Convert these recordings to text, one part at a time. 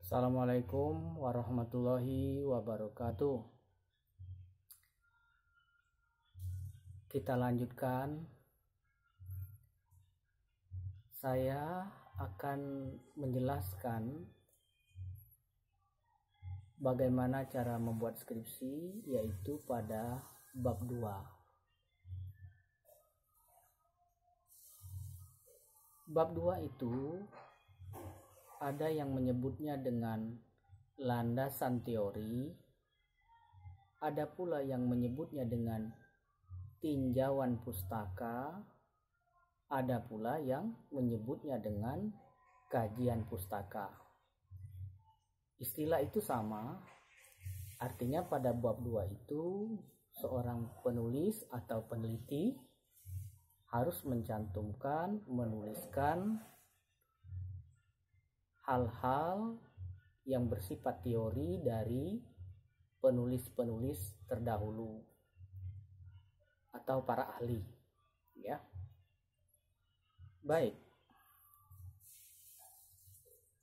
Assalamualaikum warahmatullahi wabarakatuh. Kita lanjutkan. Saya akan menjelaskan bagaimana cara membuat skripsi, yaitu pada bab 2. Bab 2 itu ada yang menyebutnya dengan landasan teori, ada pula yang menyebutnya dengan tinjauan pustaka, ada pula yang menyebutnya dengan kajian pustaka. Istilah itu sama, artinya pada bab 2 itu seorang penulis atau peneliti harus mencantumkan, menuliskan hal-hal yang bersifat teori dari penulis-penulis terdahulu atau para ahli, ya. Baik.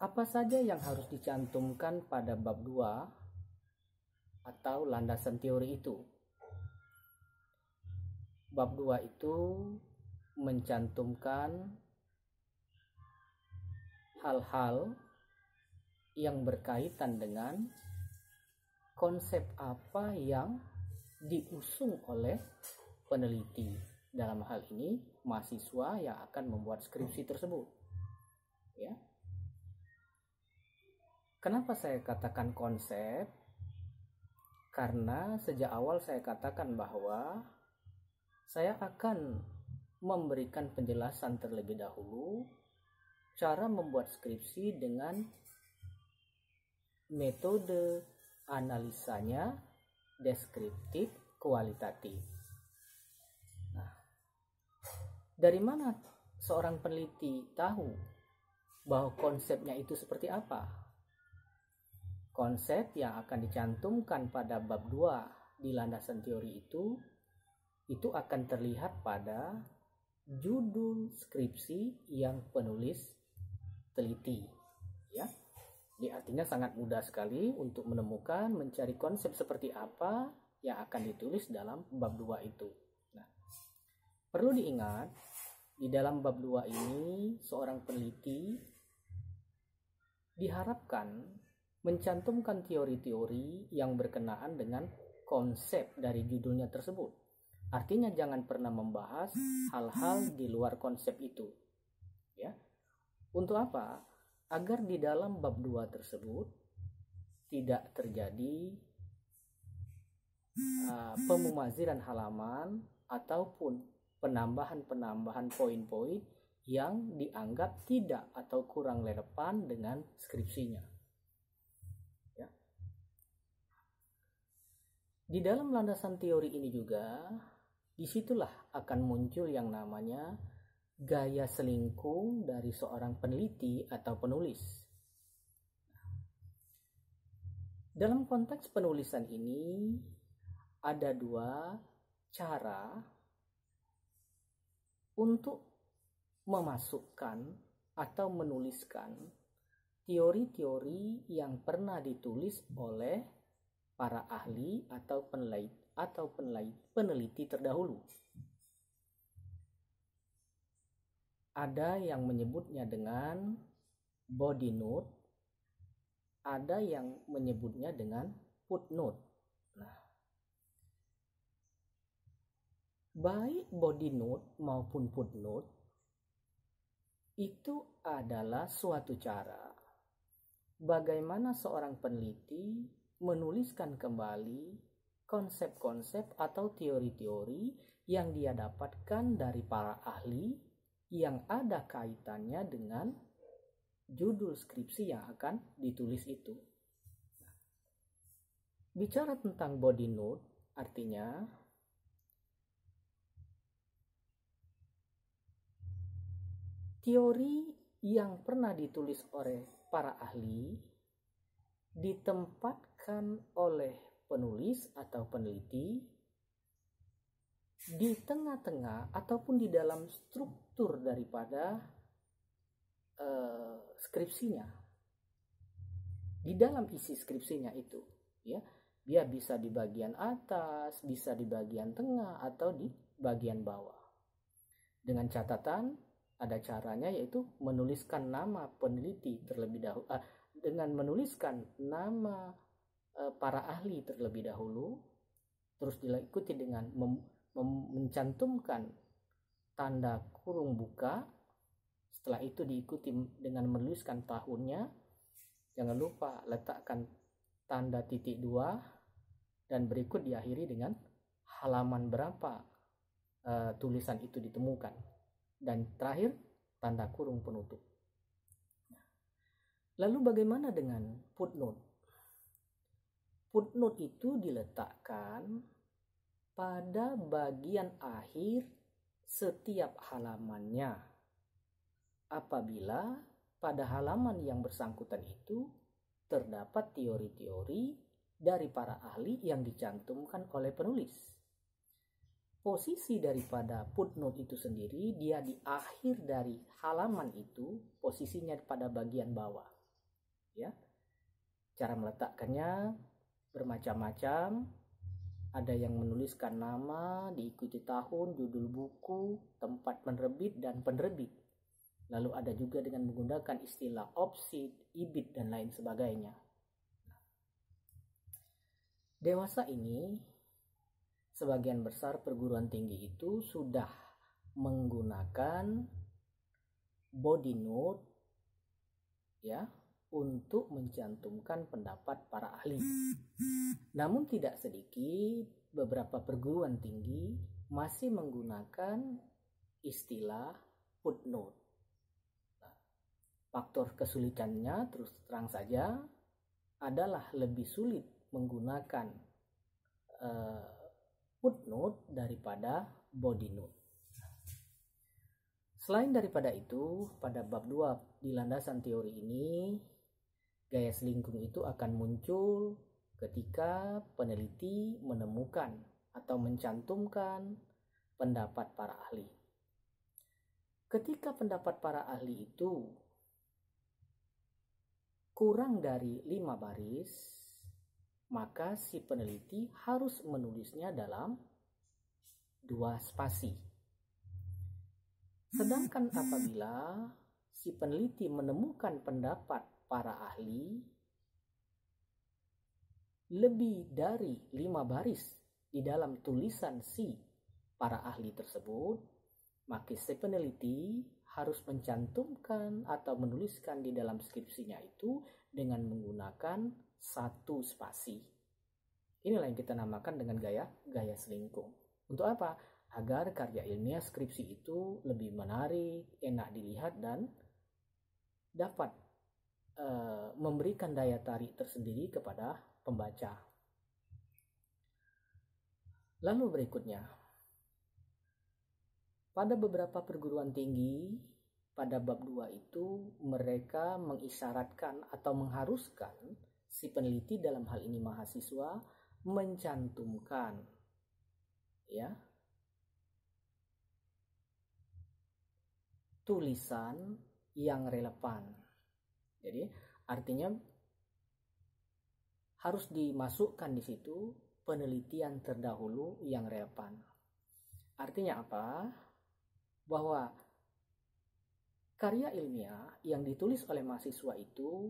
Apa saja yang harus dicantumkan pada bab 2 atau landasan teori itu? Bab 2 itu mencantumkan hal-hal yang berkaitan dengan konsep apa yang diusung oleh peneliti, dalam hal ini mahasiswa yang akan membuat skripsi tersebut, ya. Kenapa saya katakan konsep? Karena sejak awal saya katakan bahwa saya akan memberikan penjelasan terlebih dahulu cara membuat skripsi dengan metode analisanya deskriptif kualitatif. Nah, dari mana seorang peneliti tahu bahwa konsepnya itu seperti apa? Konsep yang akan dicantumkan pada bab 2 di landasan teori itu akan terlihat pada judul skripsi yang penulis teliti, ya. Jadi artinya sangat mudah sekali untuk menemukan, mencari konsep seperti apa yang akan ditulis dalam bab 2 itu. Nah, perlu diingat, di dalam bab 2 ini seorang peneliti diharapkan mencantumkan teori-teori yang berkenaan dengan konsep dari judulnya tersebut. Artinya jangan pernah membahas hal-hal di luar konsep itu, ya. Untuk apa? Agar di dalam bab 2 tersebut tidak terjadi pemumaziran halaman ataupun penambahan-penambahan poin-poin yang dianggap tidak atau kurang relevan dengan skripsinya, ya. Di dalam landasan teori ini juga, disitulah akan muncul yang namanya gaya selingkung dari seorang peneliti atau penulis. Dalam konteks penulisan ini ada dua cara untuk memasukkan atau menuliskan teori-teori yang pernah ditulis oleh para ahli atau peneliti terdahulu. Ada yang menyebutnya dengan body note, ada yang menyebutnya dengan footnote. Nah, baik body note maupun footnote itu adalah suatu cara bagaimana seorang peneliti menuliskan kembali konsep-konsep atau teori-teori yang dia dapatkan dari para ahli yang ada kaitannya dengan judul skripsi yang akan ditulis itu. Bicara tentang body note, artinya teori yang pernah ditulis oleh para ahli ditempatkan oleh penulis atau peneliti di tengah-tengah ataupun di dalam struktur daripada skripsinya. di dalam isi skripsinya itu, ya. Dia bisa di bagian atas, bisa di bagian tengah, atau di bagian bawah. Dengan catatan, ada caranya, yaitu menuliskan nama peneliti terlebih dahulu. Dengan menuliskan nama para ahli terlebih dahulu, terus diikuti dengan mencantumkan tanda kurung buka. Setelah itu diikuti dengan menuliskan tahunnya. Jangan lupa letakkan tanda titik 2, dan berikut diakhiri dengan halaman berapa tulisan itu ditemukan, dan terakhir tanda kurung penutup. Lalu bagaimana dengan footnote? Footnote itu diletakkan pada bagian akhir setiap halamannya apabila pada halaman yang bersangkutan itu terdapat teori-teori dari para ahli yang dicantumkan oleh penulis. Posisi daripada footnote itu sendiri, dia di akhir dari halaman itu, posisinya pada bagian bawah. Ya, cara meletakkannya bermacam-macam. Ada yang menuliskan nama, diikuti tahun, judul buku, tempat penerbit, dan penerbit. Lalu ada juga dengan menggunakan istilah offset, ibid, dan lain sebagainya. Dewasa ini, sebagian besar perguruan tinggi itu sudah menggunakan body note, ya, untuk mencantumkan pendapat para ahli. Namun tidak sedikit beberapa perguruan tinggi masih menggunakan istilah footnote. Faktor kesulitannya, terus terang saja, adalah lebih sulit menggunakan footnote daripada body note. Selain daripada itu, pada bab 2 di landasan teori ini, gaya selingkung itu akan muncul ketika peneliti menemukan atau mencantumkan pendapat para ahli. Ketika pendapat para ahli itu kurang dari 5 baris, maka si peneliti harus menulisnya dalam 2 spasi. Sedangkan apabila si peneliti menemukan pendapat para ahli lebih dari 5 baris di dalam tulisan si para ahli tersebut, maka si peneliti harus mencantumkan atau menuliskan di dalam skripsinya itu dengan menggunakan 1 spasi. Inilah yang kita namakan dengan gaya selingkung. Untuk apa? Agar karya ilmiah skripsi itu lebih menarik, enak dilihat, dan dapat memberikan daya tarik tersendiri kepada pembaca. Lalu berikutnya, pada beberapa perguruan tinggi pada bab 2 itu mereka mengisyaratkan atau mengharuskan si peneliti, dalam hal ini mahasiswa, mencantumkan, ya, tulisan yang relevan. Jadi artinya harus dimasukkan di situ penelitian terdahulu yang relevan. Artinya apa? Bahwa karya ilmiah yang ditulis oleh mahasiswa itu,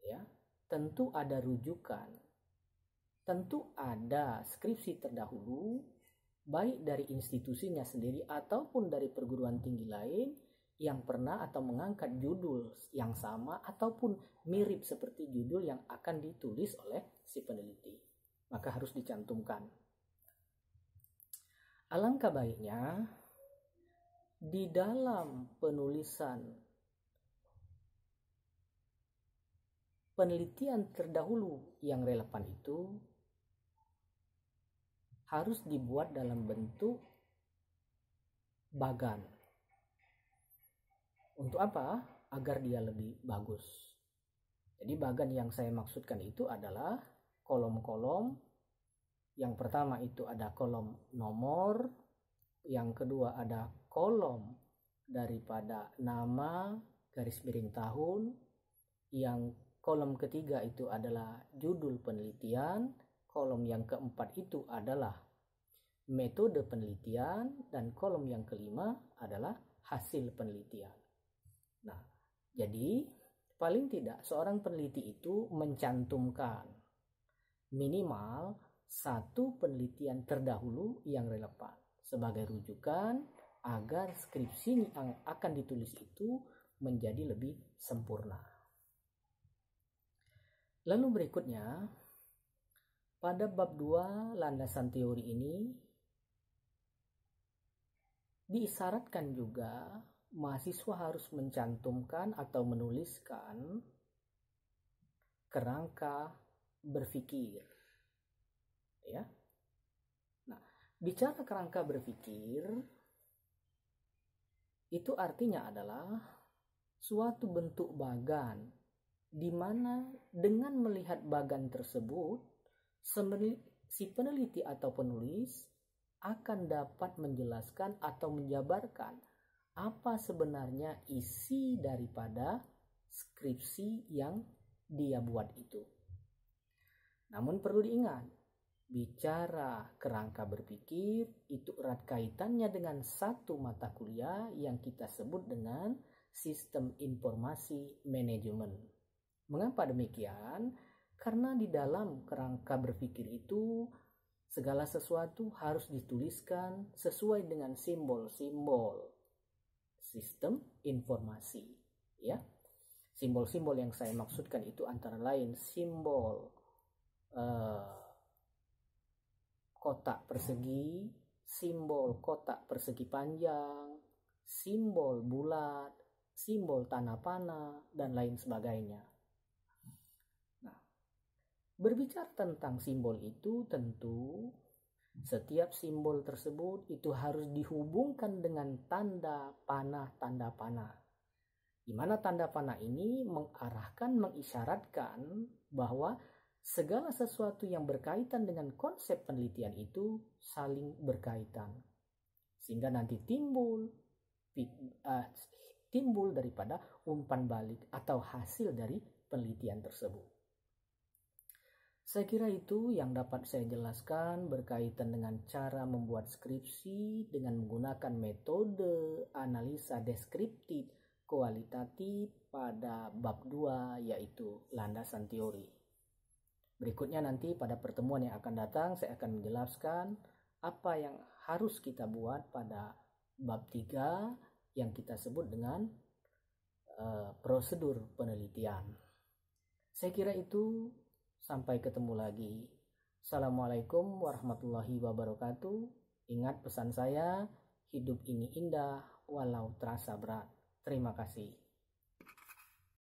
ya, tentu ada rujukan, tentu ada skripsi terdahulu, baik dari institusinya sendiri ataupun dari perguruan tinggi lain yang pernah atau mengangkat judul yang sama ataupun mirip seperti judul yang akan ditulis oleh si peneliti. Maka harus dicantumkan. Alangkah baiknya di dalam penulisan penelitian terdahulu yang relevan itu harus dibuat dalam bentuk bagan. Untuk apa? Agar dia lebih bagus. Jadi bagan yang saya maksudkan itu adalah kolom-kolom. Yang pertama itu ada kolom nomor, yang kedua ada kolom daripada nama garis miring tahun, yang kolom ketiga itu adalah judul penelitian, kolom yang keempat itu adalah metode penelitian, dan kolom yang kelima adalah hasil penelitian. Nah, jadi paling tidak seorang peneliti itu mencantumkan minimal satu penelitian terdahulu yang relevan sebagai rujukan agar skripsi yang akan ditulis itu menjadi lebih sempurna. Lalu berikutnya, pada bab 2 landasan teori ini diisyaratkan juga mahasiswa harus mencantumkan atau menuliskan kerangka berpikir. Ya. Nah, bicara kerangka berpikir itu artinya adalah suatu bentuk bagan di mana dengan melihat bagan tersebut si peneliti atau penulis akan dapat menjelaskan atau menjabarkan apa sebenarnya isi daripada skripsi yang dia buat itu. Namun perlu diingat, bicara kerangka berpikir itu erat kaitannya dengan satu mata kuliah yang kita sebut dengan sistem informasi manajemen. Mengapa demikian? Karena di dalam kerangka berpikir itu segala sesuatu harus dituliskan sesuai dengan simbol-simbol sistem informasi, ya. Simbol-simbol yang saya maksudkan itu antara lain simbol kotak persegi, simbol kotak persegi panjang, simbol bulat, simbol tanah panah, dan lain sebagainya. Nah, berbicara tentang simbol itu tentu setiap simbol tersebut itu harus dihubungkan dengan tanda panah, di mana tanda panah ini mengarahkan, mengisyaratkan bahwa segala sesuatu yang berkaitan dengan konsep penelitian itu saling berkaitan, sehingga nanti timbul daripada umpan balik atau hasil dari penelitian tersebut. Saya kira itu yang dapat saya jelaskan berkaitan dengan cara membuat skripsi dengan menggunakan metode analisa deskriptif kualitatif pada bab 2 yaitu landasan teori. Berikutnya nanti pada pertemuan yang akan datang saya akan menjelaskan apa yang harus kita buat pada bab 3 yang kita sebut dengan prosedur penelitian. Saya kira itu. Sampai ketemu lagi. Assalamualaikum warahmatullahi wabarakatuh. Ingat pesan saya, hidup ini indah walau terasa berat. Terima kasih.